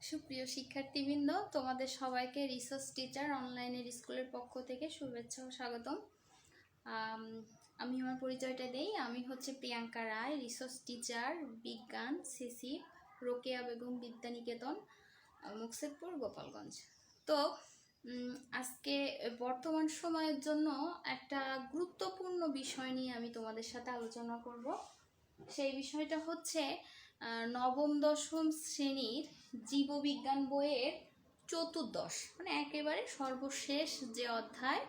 সুপ্রিয় শিক্ষার্থীবৃন্দ, তোমাদের সবাইকে রিসোর্স টিচার অনলাইনের স্কুলের পক্ষ থেকে শুভেচ্ছা ও স্বাগতম। আমি আমার পরিচয়টা দেই। আমি হচ্ছে প্রিয়াঙ্কা রায়, রিসোর্স টিচার, বিজ্ঞান, সিসি, রোকেয়া বেগম বিদ্যানিকেতন, মুকসেদপুর, গোপালগঞ্জ। তো আজকে বর্তমান সময়ের জন্য একটা গুরুত্বপূর্ণ বিষয় নিয়ে আমি তোমাদের সাথে আলোচনা করব। সেই বিষয়টা হচ্ছে নবম দশম শ্রেণীর জীববিজ্ঞান বইয়ের চতুর্দশ, মানে একেবারে সর্বশেষ যে অধ্যায়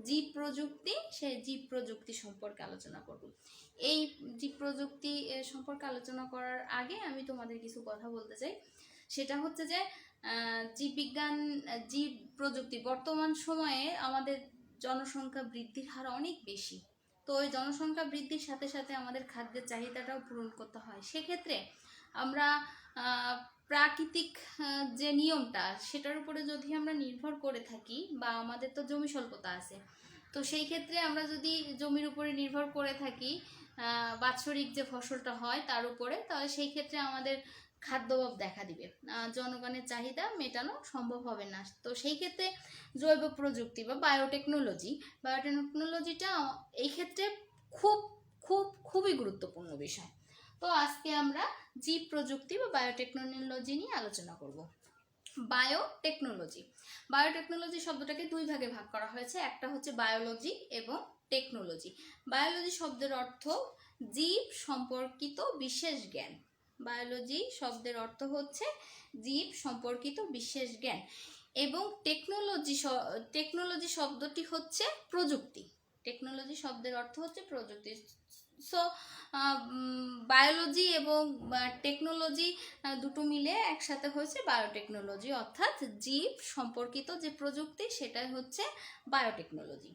জীব প্রযুক্তি, সেই জীব প্রযুক্তি সম্পর্কে আলোচনা করব। এই জীব প্রযুক্তি সম্পর্কে আলোচনা করার আগে আমি তোমাদের কিছু কথা বলতে চাই। সেটা হচ্ছে যে জীববিজ্ঞান, জীব প্রযুক্তি বর্তমান সময়ে আমাদের জনসংখ্যা বৃদ্ধির হার অনেক বেশি। তো ওই জনসংখ্যা বৃদ্ধির সাথে সাথে আমাদের খাদ্যের চাহিদাটাও পূরণ করতে হয়। সেক্ষেত্রে আমরা প্রাকৃতিক যে নিয়মটা, সেটার উপরে যদি আমরা নির্ভর করে থাকি, বা আমাদের তো জমি স্বল্পতা আছে, তো সেই ক্ষেত্রে আমরা যদি জমির উপরে নির্ভর করে থাকি বাৎসরিক যে ফসলটা হয় তার উপরে, তাহলে সেই ক্ষেত্রে আমাদের খাদ্যাভাব দেখা দিবে, জনগণের চাহিদা মেটানো সম্ভব হবে না। তো সেই ক্ষেত্রে জৈব প্রযুক্তি বা বায়োটেকনোলজিটা এই ক্ষেত্রে খুবই গুরুত্বপূর্ণ বিষয়। তো আজকে আমরা জীব প্রযুক্তি বা বায়োটেকনোলজি নিয়ে আলোচনা করব। বায়োটেকনোলজি শব্দটাকে দুই ভাগে ভাগ করা হয়েছে। একটা হচ্ছে বায়োলজি এবং টেকনোলজি। বায়োলজি শব্দের অর্থ জীব সম্পর্কিত বিশেষ জ্ঞান। বায়োলজি শব্দের অর্থ হচ্ছে জীব সম্পর্কিত বিশেষ জ্ঞান, এবং টেকনোলজি শব্দটি হচ্ছে প্রযুক্তি। টেকনোলজি শব্দের অর্থ হচ্ছে প্রযুক্তি। সো বায়োলজি এবং টেকনোলজি দুটো মিলে একসাথে হয়েছে বায়োটেকনোলজি, অর্থাৎ জীব সম্পর্কিত যে প্রযুক্তি সেটাই হচ্ছে বায়োটেকনোলজি।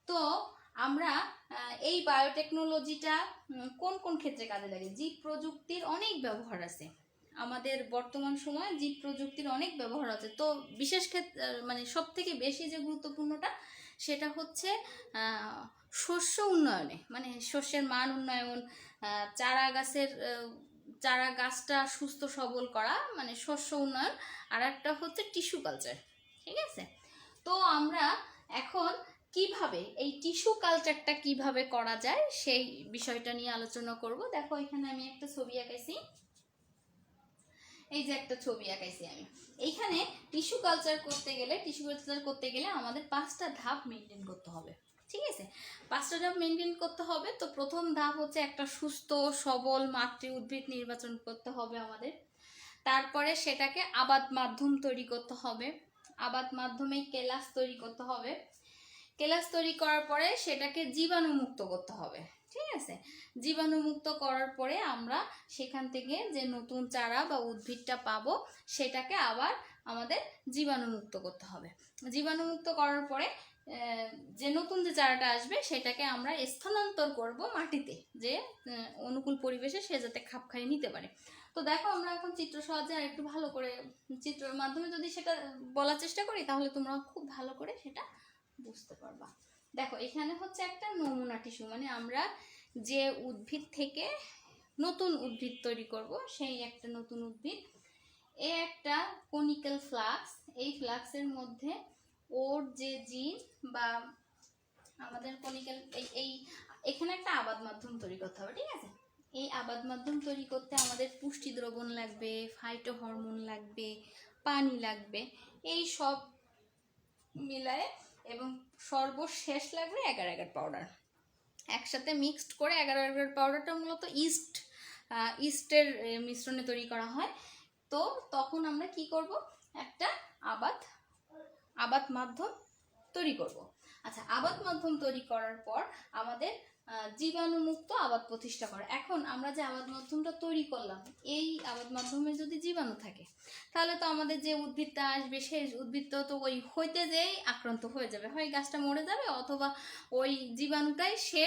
তো আমরা এই বায়োটেকনোলজিটা কোন কোন ক্ষেত্রে কাজে লাগে? জীব প্রযুক্তির অনেক ব্যবহার আছে আমাদের বর্তমান সময়ে, জীব প্রযুক্তির অনেক ব্যবহার আছে। তো বিশেষ ক্ষেত্রে মানে সব থেকে বেশি যে গুরুত্বপূর্ণটা সেটা হচ্ছে শস্য উন্নয়নে, মানে শস্যের মান উন্নয়ন, চারা গাছটা সুস্থ সবল করা, মানে শস্য উন্নয়ন। আর একটা হচ্ছে টিস্যু কালচার, ঠিক আছে? তো আমরা এখন কিভাবে এই টিস্যু কালচারটা কিভাবে করা যায় সেই বিষয়টা নিয়ে আলোচনা করব। দেখো, এখানে আমি একটা ছবি আঁকাইছি। এই যে একটা ছবি আঁকাইছি আমি। এইখানে টিস্যু কালচার করতে গেলে আমাদের 5টা ধাপ মেনটেন করতে হবে, ঠিক আছে? 5টা ধাপ মেনটেন করতে হবে। তো প্রথম ধাপ হচ্ছে একটা সুস্থ সবল মাতৃ উদ্ভিদ নির্বাচন করতে হবে আমাদের। তারপরে সেটাকে আবাদ মাধ্যম তৈরি করতে হবে। আবাদ মাধ্যমে কেলাস তৈরি করতে হবে। কেলাস তৈরি করার পরে সেটাকে জীবাণুমুক্ত করতে হবে, ঠিক আছে? জীবাণুমুক্ত করার পরে আমরা সেখান থেকে যে নতুন চারা বা উদ্ভিদটা পাবো, সেটাকে আবার আমাদের জীবাণুমুক্ত করতে হবে। জীবাণুমুক্ত করার পরে যে নতুন যে চারাটা আসবে সেটাকে আমরা স্থানান্তর করব মাটিতে, যে অনুকূল পরিবেশে সে যাতে খাপ খাইয়ে নিতে পারে। তো দেখো, আমরা এখন চিত্র সাহায্যে আর একটু ভালো করে চিত্রের মাধ্যমে যদি সেটা বলার চেষ্টা করি, তাহলে তোমরা খুব ভালো করে সেটা বুঝতে পারবা। দেখো, এখানে হচ্ছে একটা নমুনা টিস্যু, মানে আমরা যে উদ্ভিদ থেকে নতুন উদ্ভিদ তৈরি করব, সেই একটা নতুন উদ্ভিদ। এ একটা কনিক্যাল ফ্লাক্স। এই ফ্লাক্সের মধ্যে ওর যে জিন বা আমাদের কনিক্যাল এই এখানে একটা আবাদ মাধ্যম তৈরি করতে হবে, ঠিক আছে? এই আবাদ মাধ্যম তৈরি করতে আমাদের পুষ্টি দ্রবণ লাগবে, ফাইটো হরমোন লাগবে, পানি লাগবে, এই সব মিলায়ে, এবং সর্বশেষ লাগবে এগার এগার পাউডার। একসাথে মিক্সড করে এগার এগার পাউডারটা মূলত ইস্টের মিশ্রণে তৈরি করা হয়। তো তখন আমরা কি করব? একটা আবাদ মাধ্যম তৈরি করব। আচ্ছা, আবাদ মাধ্যম তৈরি করার পর আমাদের জীবাণুমুক্ত আবাদ প্রতিষ্ঠা করে। এখন আমরা যে আবাদ মাধ্যমটা তৈরি করলাম, এই আবাদ মাধ্যমে যদি জীবাণু থাকে, তাহলে তো আমাদের যে উদ্ভিদটা আসবে সেই উদ্ভিদটা তো ওই হইতে যেই আক্রান্ত হয়ে যাবে, হয় গাছটা মরে যাবে, অথবা ওই জীবাণুটাই সে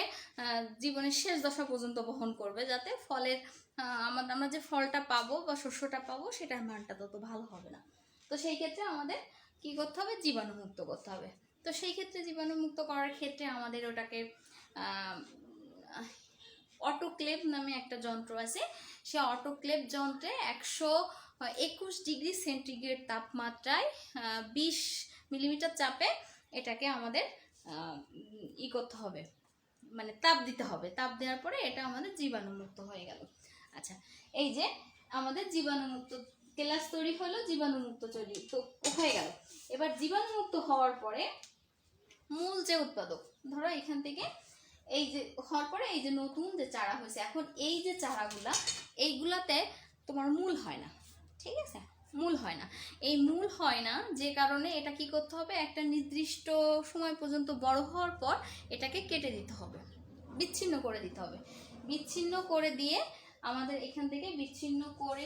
জীবনের শেষ দশা পর্যন্ত বহন করবে, যাতে ফলের আমরা যে ফলটা পাবো বা শস্যটা পাবো সেটার মানটা তত ভালো হবে না। তো সেই ক্ষেত্রে আমাদের কি করতে হবে? জীবাণুমুক্ত করতে হবে। তো সেই ক্ষেত্রে জীবাণুমুক্ত করার ক্ষেত্রে আমাদের ওটাকে অটোক্লেভ নামে একটা যন্ত্র আছে, সে অটোক্লেভ যন্ত্রে 121 ডিগ্রি সেন্টিগ্রেড তাপমাত্রায় 20 মিলিমিটার চাপে এটাকে আমাদের করতে হবে, মানে তাপ দিতে হবে। তাপ দেওয়ার পরে এটা আমাদের জীবাণুমুক্ত হয়ে গেল। আচ্ছা, এই যে আমাদের জীবাণুমুক্ত কেলাস তৈরি হলো, জীবাণুমুক্ত তৈরি তো হয়ে গেল। এবার জীবাণুমুক্ত হওয়ার পরে মূল যে উৎপাদক, ধরো এখান থেকে এই যে হওয়ার পরে এই যে নতুন যে চারা হয়েছে, এখন এই যে চারাগুলা এইগুলাতে তোমার মূল হয় না, ঠিক আছে, মূল হয় না। এই মূল হয় না যে কারণে এটা কি করতে হবে, একটা নির্দিষ্ট সময় পর্যন্ত বড় হওয়ার পর এটাকে কেটে দিতে হবে, বিচ্ছিন্ন করে দিতে হবে। বিচ্ছিন্ন করে দিয়ে আমাদের এখান থেকে বিচ্ছিন্ন করে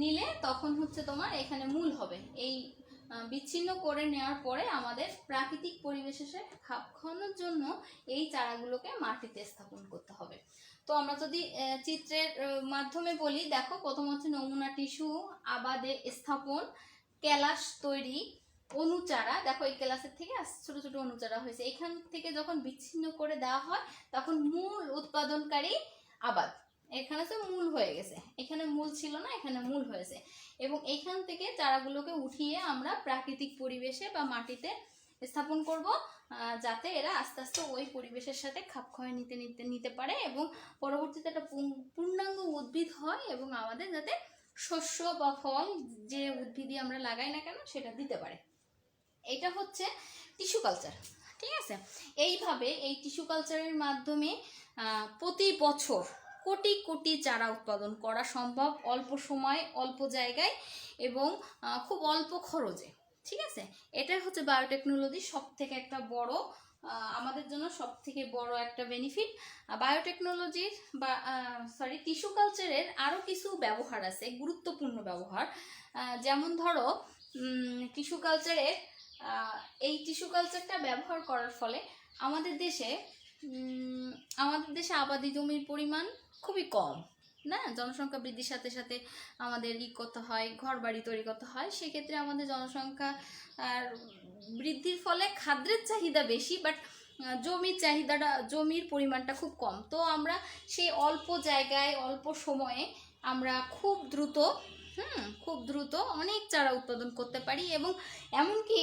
নিলে তখন হচ্ছে তোমার এখানে মূল হবে। এই বিচ্ছিন্ন করে নেওয়ার পরে আমাদের প্রাকৃতিক পরিবেশের সাথে খাপ খাওয়ানোর জন্য এই চারাগুলোকে মাটিতে স্থাপন করতে হবে। তো আমরা যদি চিত্রের মাধ্যমে বলি, দেখো প্রথম হচ্ছে নমুনা টিস্যু আবাদে স্থাপন, কেলাস তৈরি, অনুচারা, দেখো এই কেলাসের থেকে ছোট ছোট অনুচারা হয়েছে, এখান থেকে যখন বিচ্ছিন্ন করে দেওয়া হয় তখন মূল উৎপাদনকারী আবাদ, এখানে তো মূল হয়ে গেছে, এখানে মূল ছিল না, এখানে মূল হয়েছে। এবং এখান থেকে চারাগুলোকে উঠিয়ে আমরা প্রাকৃতিক পরিবেশে বা মাটিতে স্থাপন করব, যাতে এরা আস্তে আস্তে ওই পরিবেশের সাথে খাপ খাওয়ায় নিতে পারে এবং পরবর্তীতে একটা পূর্ণাঙ্গ উদ্ভিদ হয় এবং আমাদের যাতে শস্য বা ফল যে উদ্ভিদই আমরা লাগাই না কেন সেটা দিতে পারে। এটা হচ্ছে টিস্যু কালচার, ঠিক আছে। এইভাবে এই টিস্যু কালচারের মাধ্যমে প্রতি বছর কোটি কোটি চারা উৎপাদন করা সম্ভব, অল্প সময়, অল্প জায়গায় এবং খুব অল্প খরচে, ঠিক আছে। এটাই হচ্ছে বায়োটেকনোলজির সব থেকে একটা বড়, আমাদের জন্য সব থেকে বড় একটা বেনিফিট। বায়োটেকনোলজির বা টিস্যু কালচারের আরও কিছু ব্যবহার আছে, গুরুত্বপূর্ণ ব্যবহার। যেমন ধরো টিস্যু কালচারের এই টিস্যু কালচারটা ব্যবহার করার ফলে আমাদের দেশে আবাদি জমির পরিমাণ খুবই কম, না, জনসংখ্যা বৃদ্ধির সাথে সাথে আমাদের করতে হয়, ঘর বাড়ি তৈরি করতে হয়, সেক্ষেত্রে আমাদের জনসংখ্যা বৃদ্ধির ফলে খাদ্যের চাহিদা বেশি, বাট জমির পরিমাণটা খুব কম। তো আমরা সেই অল্প জায়গায় অল্প সময়ে আমরা খুব দ্রুত অনেক চারা উৎপাদন করতে পারি এবং এমনকি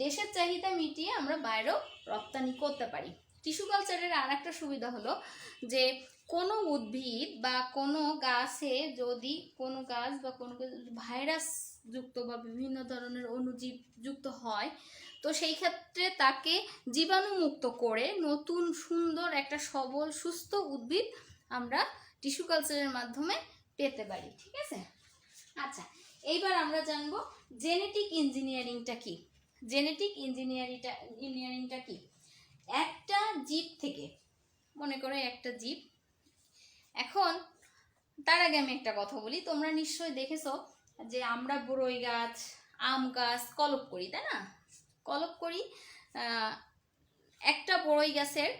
দেশের চাহিদা মিটিয়ে আমরা বাইরেও রপ্তানি করতে পারি। টিস্যু কালচারের আর একটা সুবিধা হলো যে কোনো উদ্ভিদ বা কোনো গাছে যদি কোনো গাছ বা কোনো ভাইরাস যুক্ত বা বিভিন্ন ধরনের অণুজীব যুক্ত হয়, তো সেই ক্ষেত্রে তাকে জীবাণুমুক্ত করে নতুন সুন্দর একটা সবল সুস্থ উদ্ভিদ আমরা টিস্যু কালচারের মাধ্যমে পেতে পারি, ঠিক আছে। আচ্ছা, এইবার আমরা জানবো জেনেটিক ইঞ্জিনিয়ারিংটা কি। জেনেটিক ইঞ্জিনিয়ারিংটা কি? একটা জীব থেকে, মনে করো একটা জীব, এখন তার আগে আমি একটা কথা বলি, তোমরা নিশ্চয়ই দেখেছো যে আমরা বড়ই গাছ, আম গাছ কলপ করি, তাই না? কলপ করি, একটা বড়ই গাছের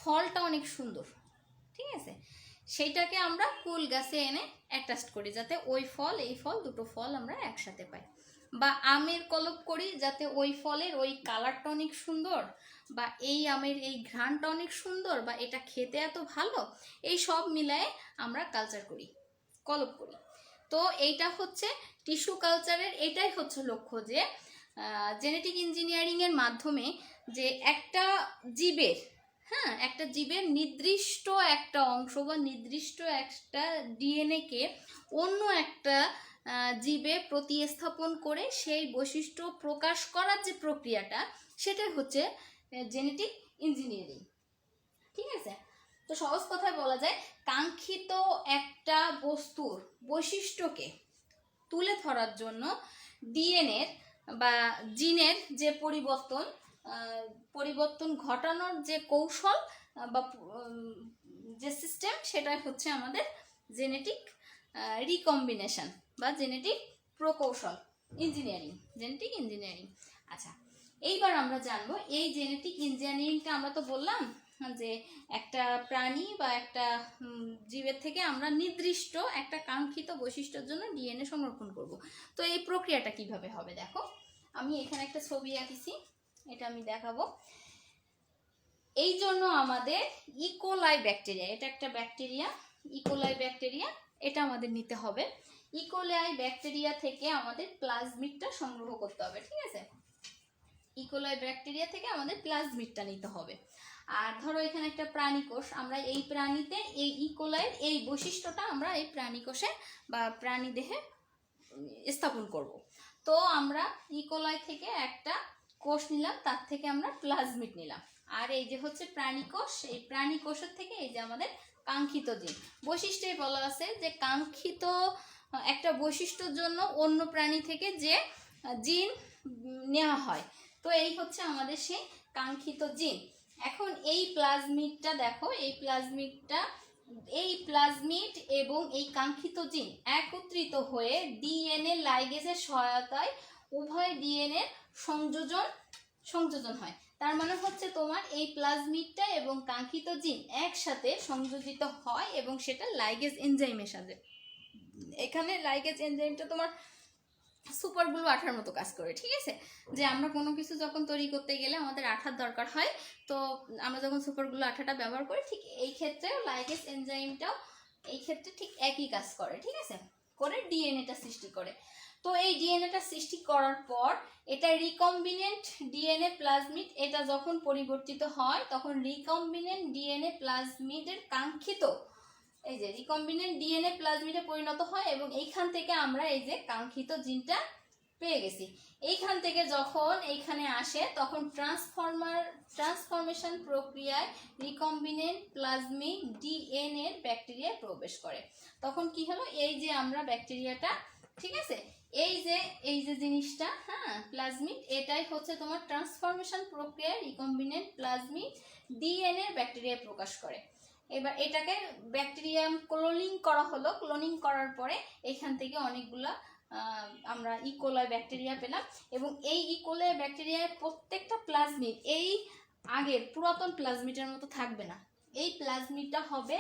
ফলটা অনেক সুন্দর, ঠিক আছে, সেইটাকে আমরা কুল গাছে এনে অ্যাটাচ করি যাতে ওই ফল এই ফল দুটো ফল আমরা একসাথে পাই। বা আমের কলপ করি যাতে ওই ফলের ওই কালারটা অনেক সুন্দর, বা এই আমের এই ঘ্রাণটা অনেক সুন্দর, বা এটা খেতে এত ভালো, এই সব মিলায়ে আমরা কালচার করি, কলপ করি। তো এইটা হচ্ছে টিস্যু কালচারের, এটাই হচ্ছে লক্ষ্য, যে জেনেটিক ইঞ্জিনিয়ারিংয়ের মাধ্যমে যে একটা জীবের নির্দিষ্ট একটা অংশ বা নির্দিষ্ট একটা ডিএনএকে অন্য একটা জীবে প্রতিস্থাপন করে সেই বৈশিষ্ট্য প্রকাশ করার যে প্রক্রিয়াটা, সেটাই হচ্ছে জেনেটিক ইঞ্জিনিয়ারিং, ঠিক আছে। তো সহজ কথায় বলা যায়, কাঙ্ক্ষিত একটা বস্তুর বৈশিষ্ট্যকে তুলে ধরার জন্য ডিএনএর বা জিনের যে পরিবর্তন ঘটানোর যে কৌশল বা যে সিস্টেম, সেটাই হচ্ছে আমাদের জেনেটিক রিকম্বিনেশন বা জেনেটিক প্রকৌশল জেনেটিক ইঞ্জিনিয়ারিং। আচ্ছা, এইবার আমরা জানবো এই জেনেটিক ইঞ্জিনিয়ারিংটা, আমরা তো বললাম যে একটা প্রাণী বা একটা জীবের থেকে আমরা নির্দিষ্ট একটা কাঙ্ক্ষিত বৈশিষ্ট্যের জন্য ডিএনএ সংরক্ষণ করব। তো এই প্রক্রিয়াটা কিভাবে হবে, দেখো আমি এখানে একটা ছবি আঁকিছি, এটা আমি দেখাবো। এই জন্য আমাদের ইকোলাই ব্যাকটেরিয়া, এটা একটা ব্যাকটেরিয়া, ইকোলাই ব্যাকটেরিয়া, এটা আমাদের নিতে হবে। ইকোলাই ব্যাকটেরিয়া থেকে আমাদের প্লাজমিডটা সংগ্রহ করতে হবে, ঠিক আছে? ইকোলাই ব্যাকটেরিয়া থেকে আমাদের প্লাজমিডটা নিতে হবে। আর ধরো এখানে একটা প্রাণী কোষ, আমরা এই প্রাণীতে এই ইকোলাইয়ের এই বৈশিষ্ট্যটা আমরা এই প্রাণী কোষে বা প্রাণী দেহে স্থাপন করব। তো আমরা ইকোলাই থেকে একটা কোষ নিলাম, তার থেকে আমরা প্লাজমিড নিলাম। আর এই যে হচ্ছে প্রাণী কোষ, এই প্রাণী কোষের থেকে এই যে আমাদের কাঙ্ক্ষিত জিন, বৈশিষ্ট্যে বলা আছে যে কাঙ্ক্ষিত একটা বৈশিষ্ট্যের জন্য অন্য প্রাণী থেকে যে জিন নেওয়া হয়, তো এই হচ্ছে আমাদের সেই কাঙ্ক্ষিত জিন। এখন এই প্লাজমিডটা দেখো, এই প্লাজমিড এবং এই কাঙ্ক্ষিত জিন একত্রিত হয়ে ডিএনএ লাইগেজের সহায়তায় উভয় ডিএনএ সংযোজন হয়। তার মানে হচ্ছে তোমার এই প্লাজমিডটা এবং কাঙ্ক্ষিত জিন একসাথে সংযোজিত হয় এবং সেটা লাইগেজ এনজাইমের সাথে, এখানে লাইগেজ এনজাইমটা তোমার সুপার গ্লু আঠার মতো কাজ করে, ঠিক আছে? যে আমরা কোনো কিছু যখন তৈরি করতে গেলে আমাদের আঠার দরকার হয়, তো আমরা যখন সুপার গ্লু আঠাটা ব্যবহার করি, ঠিক এই ক্ষেত্রেও লাইগেজ এনজাইমটাও এই ক্ষেত্রে ঠিক একই কাজ করে, ঠিক আছে? করে ডিএনএটা সৃষ্টি করে। তো এই ডিএনএটা সৃষ্টি করার পর এটা রিকম্বিনেন্ট ডিএনএ প্লাজমিড, এটা যখন পরিবর্তিত হয় তখন রিকম্বিনেন্ট ডিএনএ প্লাজমিডের কাঙ্ক্ষিত এই যে রিকম্বিনেন্ট ডিএনএ প্লাজমিডে পরিণত হয় এবং এইখান থেকে আমরা এই যে কাঙ্ক্ষিত জিনটা পেয়ে গেছি। এইখান থেকে যখন এইখানে আসে তখন ট্রান্সফরমেশন প্রক্রিয়ায় রিকম্বিনেন্ট প্লাজমিড ডিএনএ ব্যাকটেরিয়ায় প্রবেশ করে। তখন কি হলো, এই যে আমরা ব্যাকটেরিয়াটা, ঠিক আছে, এই যে জিনিসটা, হ্যাঁ, প্লাজমিড, এটাই হচ্ছে তোমার ট্রান্সফরমেশন প্রক্রিয়ায় রিকম্বিনেন্ট প্লাজমিড ডিএনএ ব্যাকটেরিয়ায় প্রকাশ করে। এবার এটাকে ব্যাকটেরিয়াম ক্লোনিং করা হলো, ক্লোনিং করার পরে এখান থেকে অনেকগুলা আমরা ইকোলাই ব্যাকটেরিয়া পেলাম এবং এই ইকোলাই ব্যাকটেরিয়ায় প্রত্যেকটা প্লাজমিড এই আগের পুরাতন প্লাজমিডের মতো থাকবে না। এই প্লাজমিডটা হবে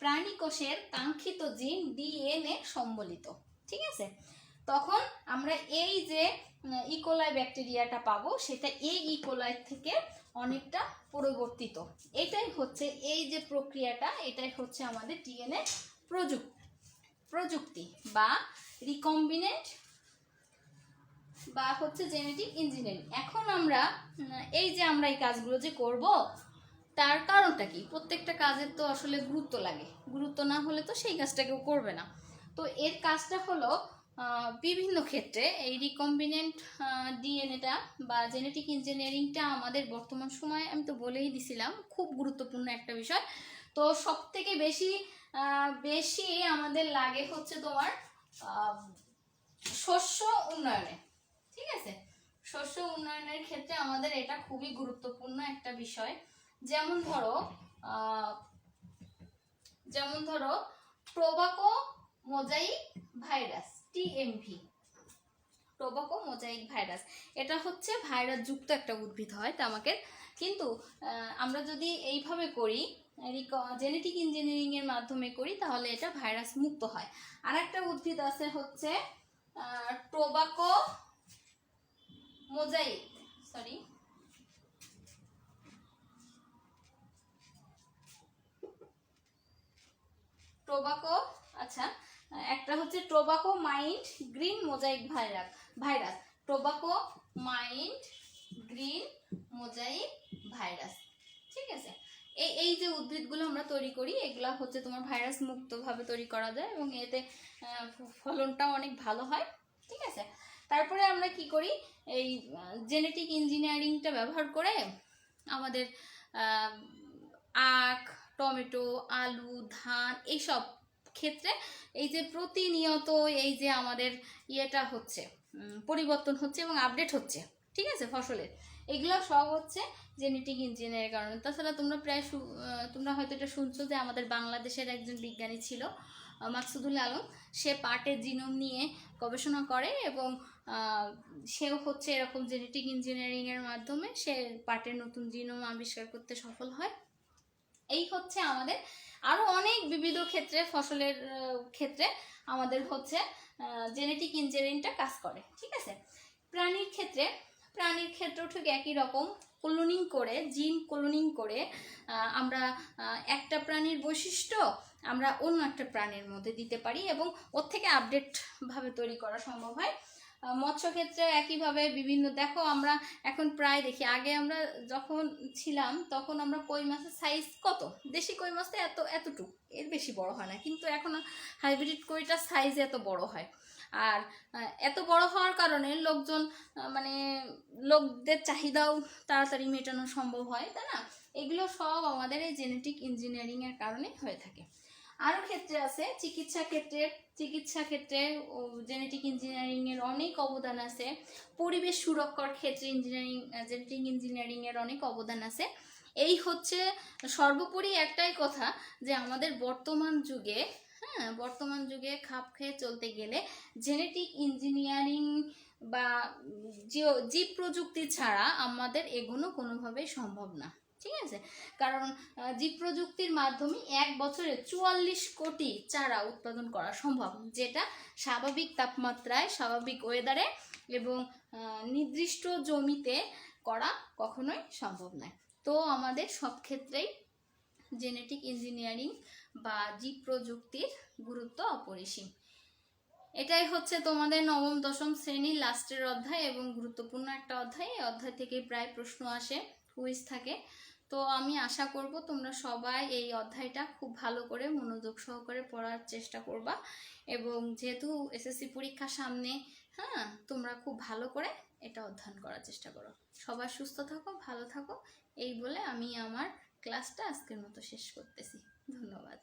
প্রাণী কোষের কাঙ্ক্ষিত জিন ডিএনএ সম্বলিত, ঠিক আছে? তখন আমরা এই যে ইকোলাই ব্যাকটেরিয়াটা পাবো সেটা এই ইকোলাই থেকে অনেকটা পরিবর্তিত। এটাই হচ্ছে এই যে প্রক্রিয়াটা, এটাই হচ্ছে আমাদের ডিএনএ প্রযুক্তি বা রিকম্বিনেন্ট বা হচ্ছে জেনেটিক ইঞ্জিনিয়ারিং। এখন আমরা এই যে আমরা এই কাজগুলো যে করব, তার কারণটা কি? প্রত্যেকটা কাজের তো আসলে গুরুত্ব লাগে, গুরুত্ব না হলে তো সেই কাজটা কেউ করবে না। তো এর কাজটা হলো বিভিন্ন ক্ষেত্রে এই রিকম্বিনেন্ট ডিএনএটা বা জেনেটিক ইঞ্জিনিয়ারিংটা আমাদের বর্তমান সময়ে, আমি তো বলেই দিছিলাম, খুব গুরুত্বপূর্ণ একটা বিষয়। তো সব থেকে বেশি আমাদের লাগে হচ্ছে তোমার শস্য উন্নয়নে, ঠিক আছে? শস্য উন্নয়নের ক্ষেত্রে আমাদের এটা খুবই গুরুত্বপূর্ণ একটা বিষয়। যেমন ধরো tobacco mosaic virus, TMV, tobacco mosaic virus, এটা হচ্ছে ভাইরাস যুক্ত একটা উদ্ভিদ হয় তামাকের। কিন্তু আমরা যদি এইভাবে করি, জেনেটিক ইঞ্জিনিয়ারিং এর মাধ্যমে করি, তাহলে এটা ভাইরাস মুক্ত হয়। আর একটা উদ্ভিদ আছে হচ্ছে টোবাকো মোজাইক, আচ্ছা, একটা হচ্ছে tobacco mind green mosaic virus, tobacco mind green mosaic virus, ঠিক আছে? এই যে উদ্ভিদগুলো আমরা তৈরি করি, এগুলা হচ্ছে তোমার ভাইরাস মুক্তভাবে তৈরি করা যায় এবং এতে ফলনটাও অনেক ভালো হয়, ঠিক আছে? তারপরে আমরা কি করি, এই জেনেটিক ইঞ্জিনিয়ারিংটা ব্যবহার করে আমাদের আখ, টমেটো, আলু, ধান, এইসব ক্ষেত্রে এই যে প্রতিনিয়ত এই যে আমাদের ইয়েটা হচ্ছে, পরিবর্তন হচ্ছে এবং আপডেট হচ্ছে, ঠিক আছে, ফসলের, এগুলো সব হচ্ছে জেনেটিক ইঞ্জিনিয়ারিং কারণে। তাছাড়া তোমরা হয়তো এটা শুনছো যে আমাদের বাংলাদেশের একজন বিজ্ঞানী ছিল মাকসুদুল আলম, সে পাটের জিনোম নিয়ে গবেষণা করে এবং সেও হচ্ছে এরকম জেনেটিক ইঞ্জিনিয়ারিং এর মাধ্যমে সে পাটের নতুন জিনোম আবিষ্কার করতে সফল হয়। এই হচ্ছে আমাদের আরো অনেক বিবিধ ক্ষেত্রে, ফসলের ক্ষেত্রে আমাদের হচ্ছে জেনেটিক ইঞ্জিনিয়ারিংটা কাজ করে, ঠিক আছে? প্রাণীর ক্ষেত্রে প্রাণীর ক্ষেত্রেও ঠিক একই রকম, ক্লোনিং করে, জিন ক্লোনিং করে আমরা একটা প্রাণীর বৈশিষ্ট্য আমরা অন্য একটা প্রাণীর মধ্যে দিতে পারি এবং ওর থেকে আপডেট ভাবে তৈরি করা সম্ভব হয়। মৎস্য ক্ষেত্রে একইভাবে বিভিন্ন, দেখো আমরা এখন প্রায় দেখি, আগে আমরা যখন ছিলাম তখন আমরা কই মাছের সাইজ কত, দেশি কই মাছটা এতটুকু, এর বেশি বড় হয় না, কিন্তু এখন হাইব্রিড কইটার সাইজ এত বড় হয়। আর এত বড় হওয়ার কারণে লোকজন মানে লোকদের চাহিদাও তাড়াতাড়ি মেটানো সম্ভব হয়, তাই না? এগুলো সব আমাদের এই জেনেটিক ইঞ্জিনিয়ারিং এর কারণে হয়ে থাকে। আরও ক্ষেত্রে আছে চিকিৎসা ক্ষেত্রে জেনেটিক ইঞ্জিনিয়ারিং এর অনেক অবদান আছে। পরিবেশ সুরক্ষার ক্ষেত্রে জেনেটিক ইঞ্জিনিয়ারিং এর অনেক অবদান আছে। এই হচ্ছে সর্বোপরি একটাই কথা, যে আমাদের বর্তমান যুগে খাপ খেয়ে চলতে গেলে জেনেটিক ইঞ্জিনিয়ারিং বা জীব প্রযুক্তি ছাড়া আমাদের এগোনো কোনোভাবেই সম্ভব না, ঠিক আছে? কারণ জীব প্রযুক্তির মাধ্যমে 1 বছরে 44 কোটি চারা উৎপাদন করা সম্ভব, যেটা স্বাভাবিক তাপমাত্রায়, স্বাভাবিক ওয়েদারে এবং নির্দিষ্ট জমিতে করা কখনোই সম্ভব নয়। তো আমাদের সব ক্ষেত্রেই জেনেটিক ইঞ্জিনিয়ারিং বা জীব প্রযুক্তির গুরুত্ব অপরিসীম। এটাই হচ্ছে তোমাদের নবম দশম শ্রেণীর লাস্টের অধ্যায় এবং গুরুত্বপূর্ণ একটা অধ্যায়। এই অধ্যায় থেকে প্রায় প্রশ্ন আসে, কুইজ থাকে। তো আমি আশা করব তোমরা সবাই এই অধ্যায়টা খুব ভালো করে মনোযোগ সহকারে পড়ার চেষ্টা করবা, এবং যেহেতু এসএসসি পরীক্ষা সামনে, তোমরা খুব ভালো করে এটা অধ্যয়ন করার চেষ্টা করো। সবাই সুস্থ থাকো, ভালো থাকো, এই বলে আমি আমার ক্লাসটা আজকের মতো শেষ করতেছি। ধন্যবাদ।